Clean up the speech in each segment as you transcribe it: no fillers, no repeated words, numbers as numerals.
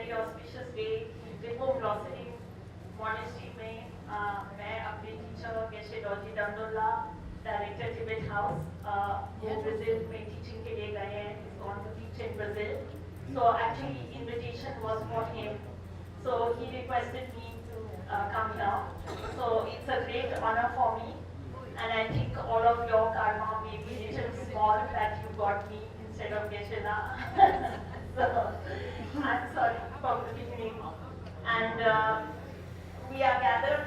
very auspicious day, before blossoming monastery में मैं अपने टीचर कैसे डॉजी डमडोला डायरेक्टर टिबेट हाउस वो ब्राजील में टीचिंग के लिए गए हैं, he's gone to teach in Brazil. So actually invitation was for him, so he requested me to come here. So it's a great honor for me, and I think all of your karma may be a little small that you got me instead of Geshe-la. So I'm sorry for the beginning. And we are gathered.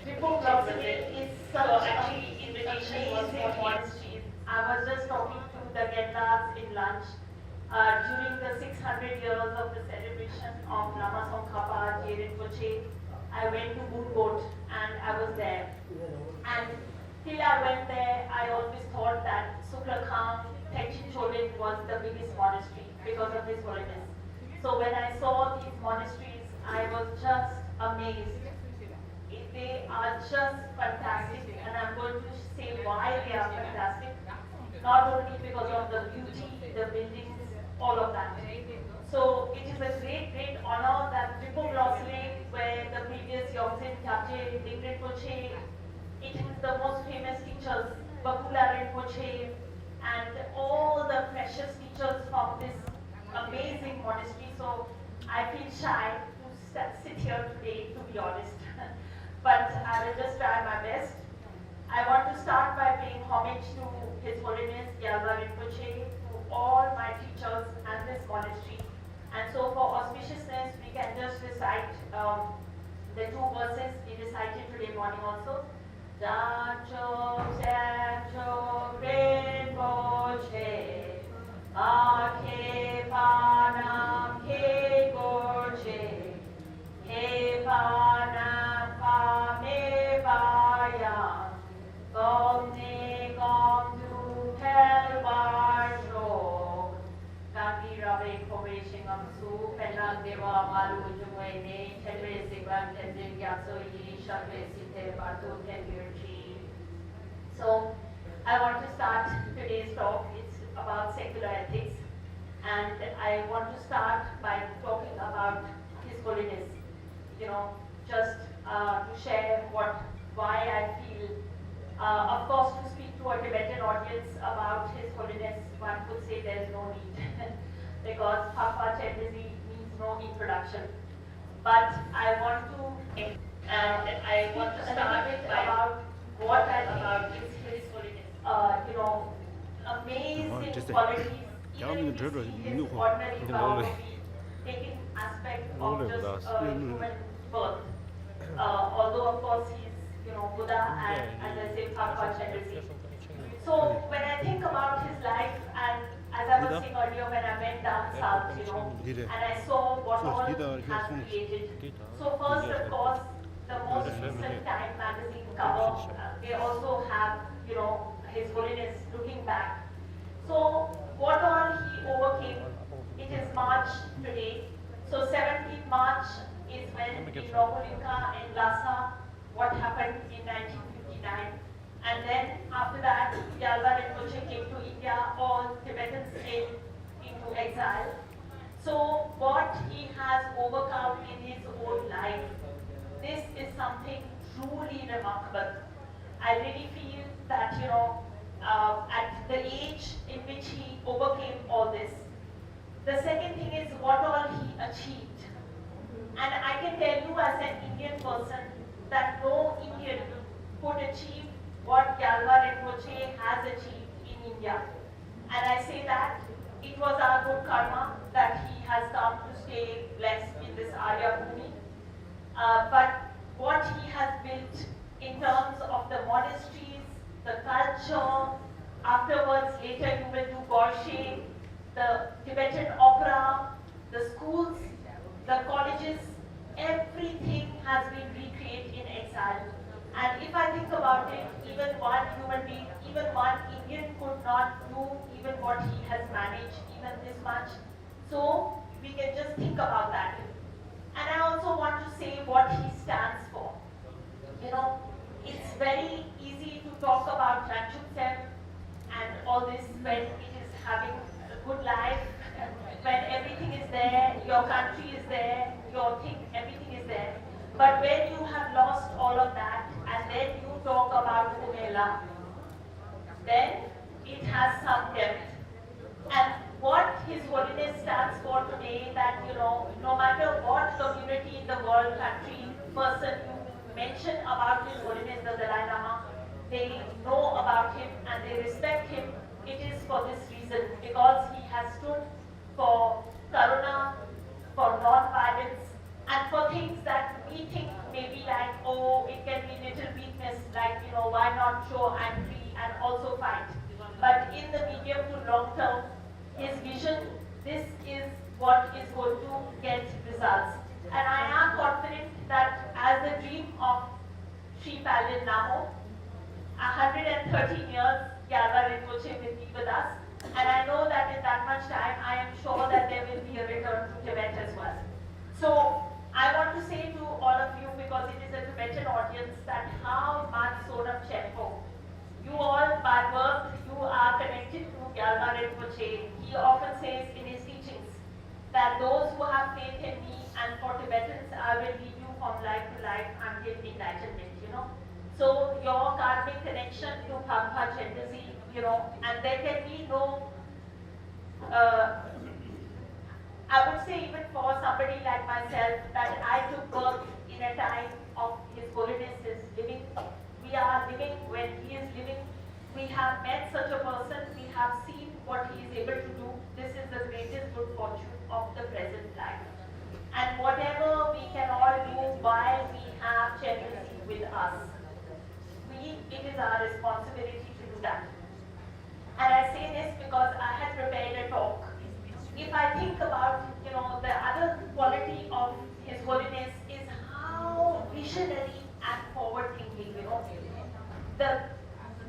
Before blossoming is such actually invitation was for monasteries. I was just talking to the Gendas in lunch. During the 600 years of the celebration of Lama Tsongkhapa Rinpoche, I went to Burgot and I was there. And till I went there, I always thought that Suklakham Tenchin Cholen was the biggest monastery because of His Holiness. So when I saw these monasteries, I was just amazed. They are just fantastic, and I'm going to say why they are fantastic. Not only because of the beauty, the buildings, all of that. So it is a great, great honor that before blossoming, where the previous H.E Kyabje Ling Rinpoche, it is the most famous teachers, Bakula Rinpoche, and all the precious teachers from this amazing monastery. So I feel shy to sit here today, to be honest. But I will just try my best. I want to start by paying homage to His Holiness Kyabje Rinpoche, to all my teachers and this monastery. And so for auspiciousness, we can just recite the two verses we recited today morning also. Jancho Sancho Rinpoche, Ake Panam Ke Gorje, Ke Panam Pame Baya, Gom Ne Gom Du Pel Barjo, Kaki Rabe Kore Shingam Su, Penang Deva Malu Jumwe Ne, Tedre Sigran Tedre Gyatso Yi, Shakre Site Batu Tedurji. So, I want to start today's talk. It's about secular ethics, and I want to start by talking about His Holiness. You know, just to share why I feel, of course, to speak to a Tibetan audience about His Holiness, one could say there's no need, because Phakpa Chenrezi means no introduction. But I want to start by about what I think about His Holiness. You know, amazing qualities, even if you see his ordinary power, taking aspect of just human birth. Although of course he's, you know, Buddha and as I say, Phakpa Chenrezi. So when I think about his life, and as I was saying earlier, when I went down south, you know, and I saw what all he has created. So first, of course, the most recent Time magazine cover, they also have, you know, His Holiness looking back. So what all he overcame, it is March today. So 17th March is when in Romulinka and Lhasa, what happened in 1959. And then after that, Kyabje Rinpoche came to India, all Tibetans came into exile. So what he has overcome in his own life, this is something truly remarkable. I really feel that, at the age in which he overcame all this. The second thing is what all he achieved. And I can tell you as an Indian person that no Indian could achieve what Kyabje Rinpoche has achieved in India. And I say that it was our good karma that he has come to stay blessed in this Arya Bhumi. But what he has built in terms of the monasteries, the culture, afterwards later you will do Gorshe, the Tibetan opera, the schools, the colleges, everything has been recreated in exile. And if I think about it, even one human being, even one Indian could not do even what he has managed, even this much. So we can just think about that. And I also want to say what he stands for. It's very easy to talk about Ranchuksev and all this when it is having a good life, when everything is there, your country is there, your thing, everything is there. But when you have lost all of that and then you talk about Umela, then it has some depth. And what His Holiness stands for today, that no matter what community in the world, country, person you mention about His Holiness the Dalai Lama, they know about him and they respect him. It is for this reason, because he has stood for karuna, for non-violence, and for things that we think may be like, oh, it can be little weakness, like, why not show angry and also fight. But in the medium to long term, his vision, this is what is going to get results. And I am confident that as the dream of H.E Kyabje Ling, 113 years, Kyabje Rinpoche will be with us. And I know that in that much time, I am sure that there will be a return to Tibet as well. So I want to say to all of you, because it is a Tibetan audience, that how much Sonam Chenpo, you all by birth, you are connected to Kyabje Rinpoche. He often says in his teachings that those who have faith in me and for Tibetans, I will lead you from life to life until enlightenment, So your karmic connection to Bhagavad Chendazi, and there can be no, I would say even for somebody like myself, that I took birth in a time of His Holiness's living. We are living when He is living. We have met such a person, we have seen what He is able to do. This is the greatest good fortune of the present life. And whatever we can all do while we have Chendazi with us, it is our responsibility to do that. And I say this because I had prepared a talk. If I think about, the other quality of His Holiness is how visionary and forward-thinking,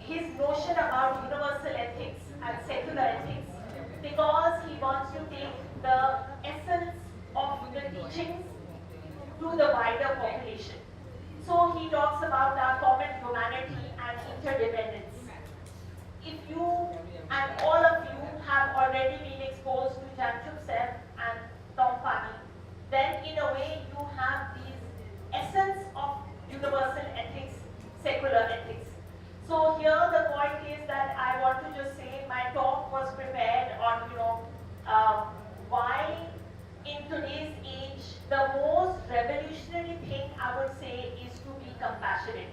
his notion about universal ethics and secular ethics, because he wants to take the essence of the teachings to the wider population. So he talks about our common humanity and interdependence. If you and all of you have already been exposed to Ranchuksev and Tongpani, then in a way you have these essence of universal ethics, secular ethics. So here the point is that I want to just say my talk was prepared on, why in today's age the most revolutionary thing I would say is to be compassionate.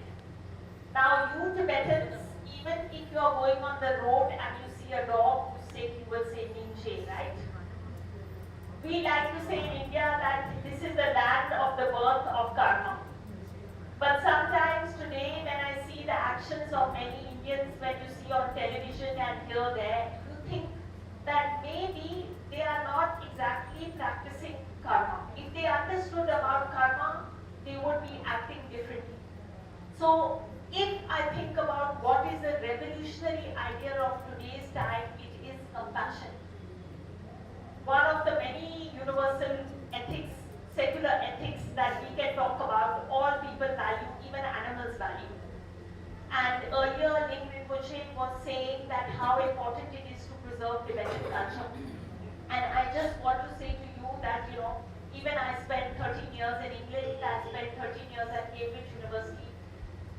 Now you Tibetans, even if you are going on the road and you see a dog, you will say Minche, right? We like to say in India that this is the land of the birth of karma. But sometimes today when I see the actions of many Indians, when you see on television and here there, you think that maybe they are not exactly practicing karma. If they understood about karma, they would be acting differently. So if I think about what is the revolutionary idea of today's time, it is compassion. One of the many universal ethics, secular ethics that we can talk about, all people value, even animals value. And earlier Ling Rinpoche was saying that how important it is to preserve Tibetan culture.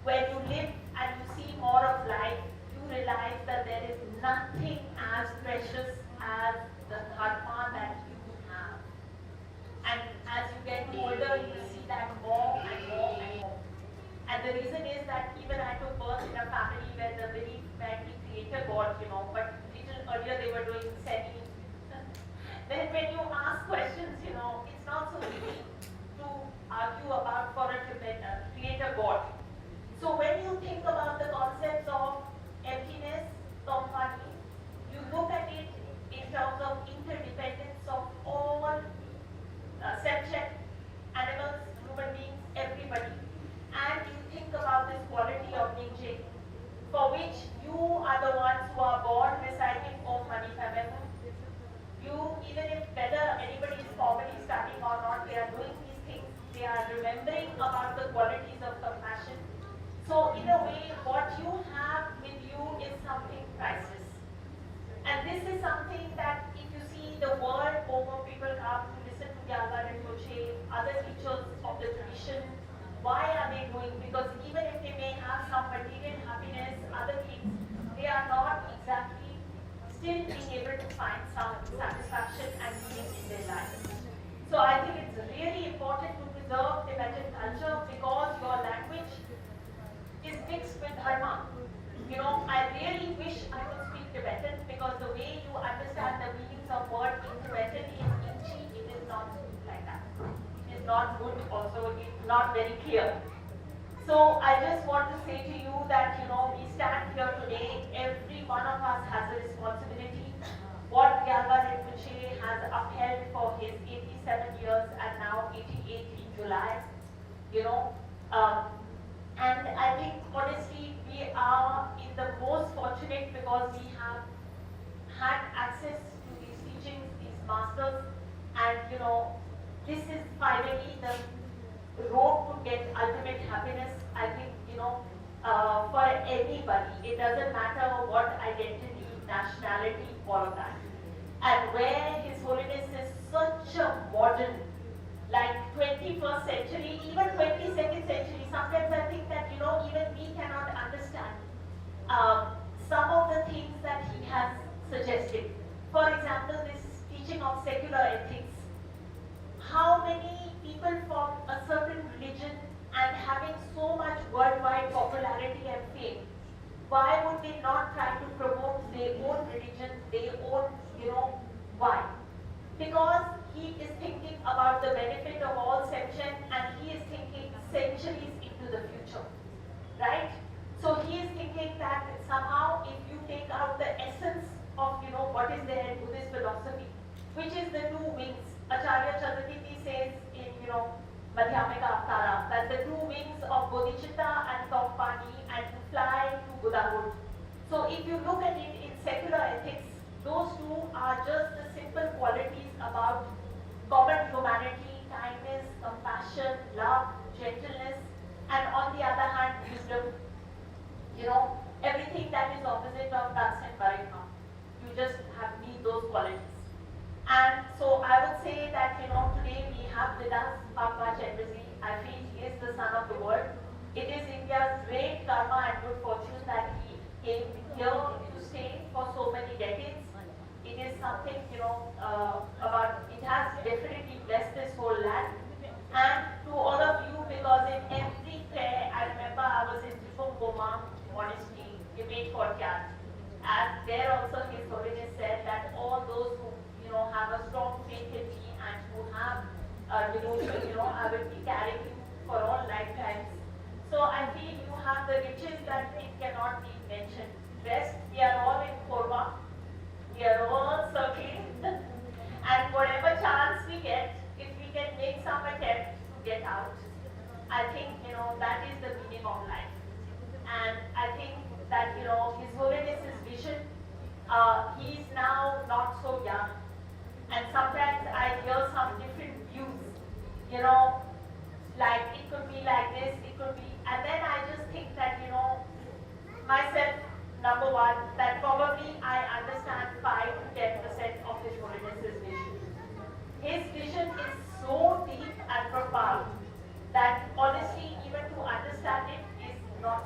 when you live and you see more of life, you realize that there is nothing as precious as the dharma that you have. And as you get older, you see that more and more and more. And the reason is that even I took birth in a family where the belief that we created God, but little earlier they were doing semi. Then when you ask questions, it's not so easy to argue about for a creator God. So when you think about the concepts of emptiness, company, you look at it in terms of interdependence of all sentient animals, human beings, everybody. And you think about this quality of Ning, for which you are the ones who are born reciting Om Mani Padme. You, even if whether anybody is formally studying or not, they are doing these things. They are remembering about the qualities of compassion. So in a way, what you have with you is something priceless. And this is something that if you see the world over, people come to listen to Kyabje Rinpoche, other teachers of the tradition. Why are they doing? Because even if they may have some material happiness, other things, they are not exactly still being able to find some satisfaction and meaning in their lives. So I think it's really important to preserve Tibetan culture because your language is mixed with dharma. I really wish I could speak Tibetan because the way you understand the meanings of word in Tibetan is Inchi, it is not like that. It is not good also, it's not very clear. So I just want to say to you that, we stand here today, every one of us has a responsibility. What Kyabje Rinpoche has upheld for his 87 years and now 88 in July, and I think honestly we are in the most fortunate because we have had access to these teachings, these masters, and this is finally the road to get ultimate happiness. I think for anybody, it doesn't matter what identity, nationality, all of that. And where His Holiness is such a modern, like 21st century, even 22nd century, sometimes I think that, even we cannot understand some of the things that he has suggested. For example, this teaching of secular ethics. How many people from a certain religion and having so much worldwide popularity and fame, why would they not try to promote their own religion, their own, why? Because he is thinking about the benefit of all sentient and he is thinking centuries into the future, right? So he is thinking that somehow if you take out the essence of, what is there in Buddhist philosophy, which is the two wings. Acharya Chandrakirti says in, Madhyamika Avtara, that the two wings of Bodhicitta and Kompani and to fly to Buddhahood. So if you look at it in secular ethics, those two are just the simple qualities about common humanity, kindness, compassion, love, gentleness, and on the other hand, wisdom. Everything that is opposite of Dats and Vairma. You just need those qualities. And so I would say that, today we have with us H.E I feel he is the son of the world. It is India's great karma and good fortune that he came here to stay for so many decades. It is something, it has definitely blessed this whole land. And to all of you, because in every prayer, I remember I was in Tripum Goma Monastery, Debate Courtyard. And there also His Holiness said that all those who, have a strong faith in me and who have devotion, I will be carrying you for all lifetimes. So I feel you have the riches that it cannot be mentioned. Rest, we are all in Korma. We are all circling. And whatever chance we get, if we can make some attempt to get out, I think, that is the meaning of life. And I think that, His Holiness's vision, he is now not so young. And sometimes I hear some different views, like it could be like this, it could be, and then I just think that, myself, number one, that probably I understand 5 to 10% of His Holiness's vision. His vision is so deep and profound that honestly, even to understand it is not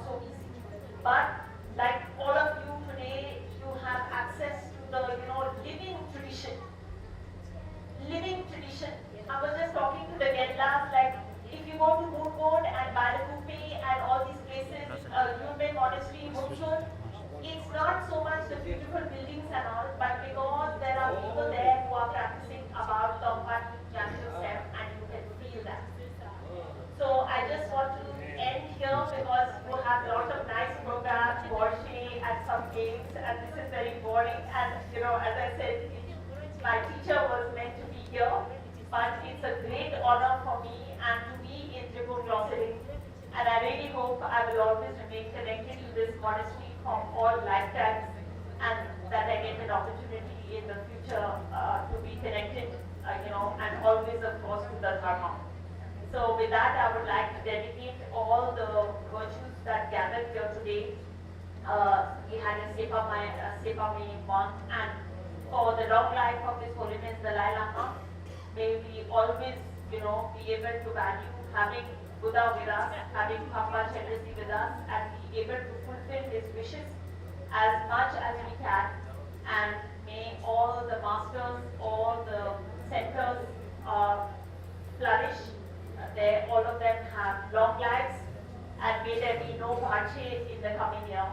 but it's a great honor for me and to be in Tribhuvan Glossary. And I really hope I will always remain connected to this monastery from all lifetimes, and that I get an opportunity in the future to be connected, and always, of course, to the Dharma. So with that, I would like to dedicate all the virtues that gathered here today. We had a Sepa May month, and for the long life of His Holiness Dalai Lama, may we always, be able to value having Buddha with us, having Papa Chandrasi with us, and be able to fulfill his wishes as much as we can. And may all the masters, all the centers flourish. All of them have long lives, and may there be no hardship in the coming year.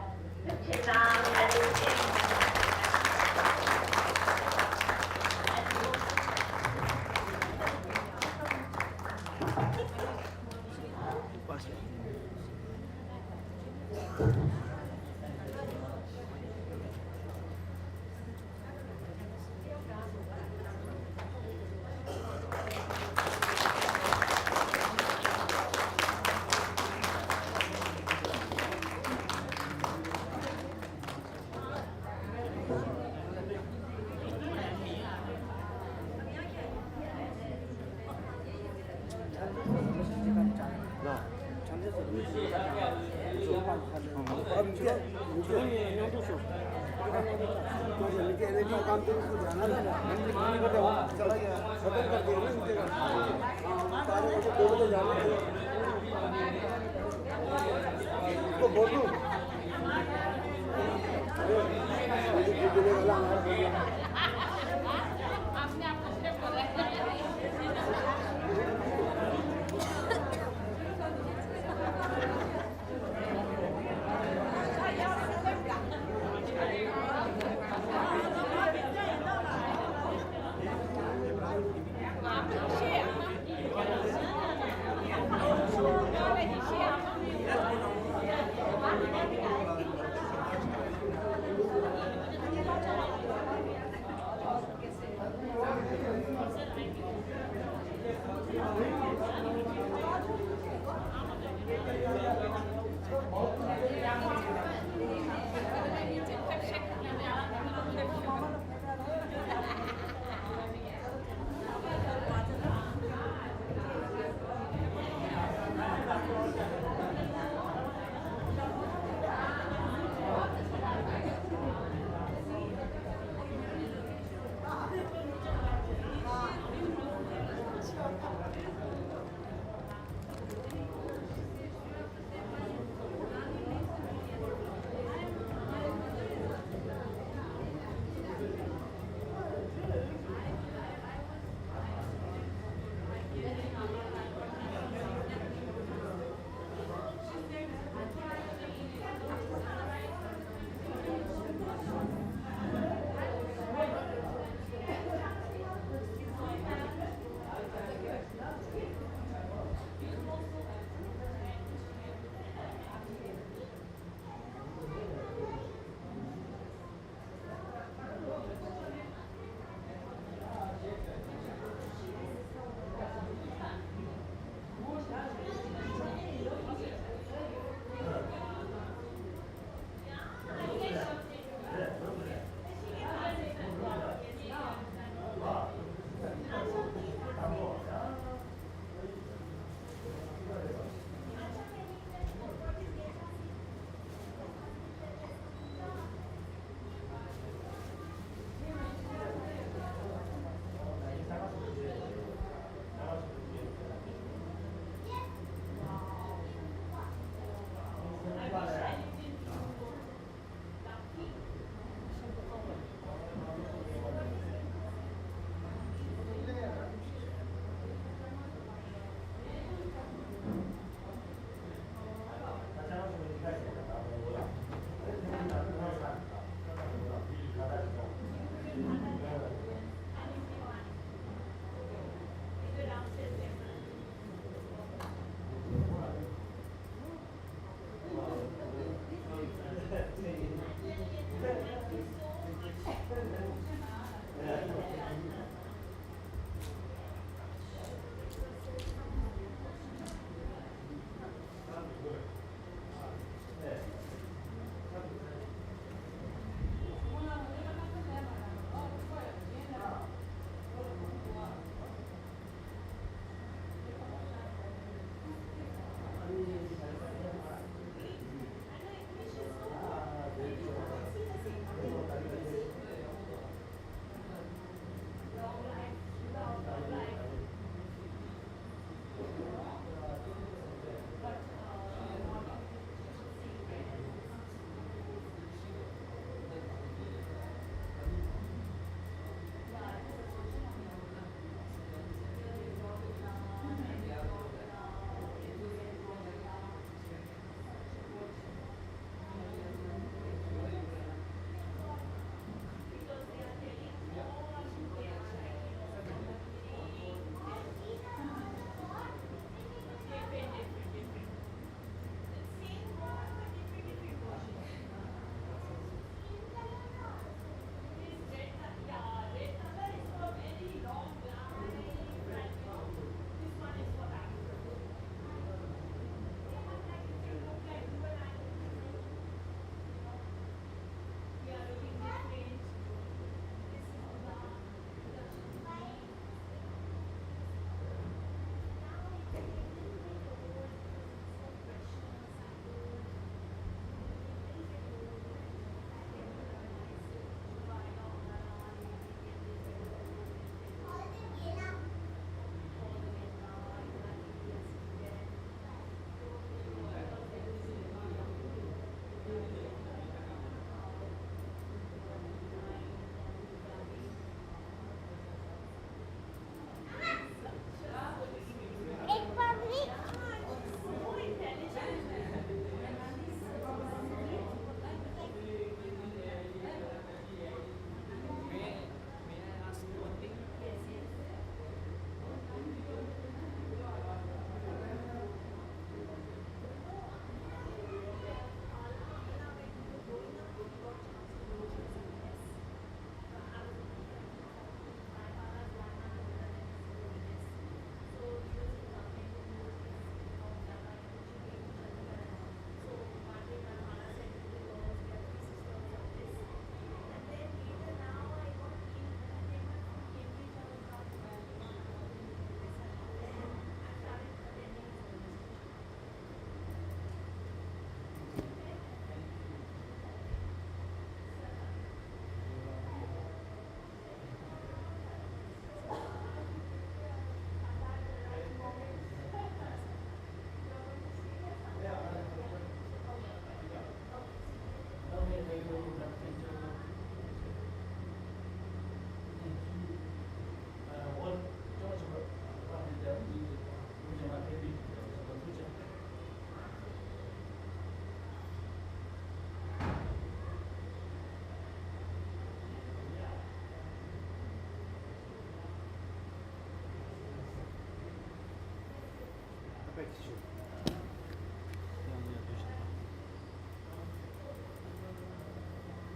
gratitude.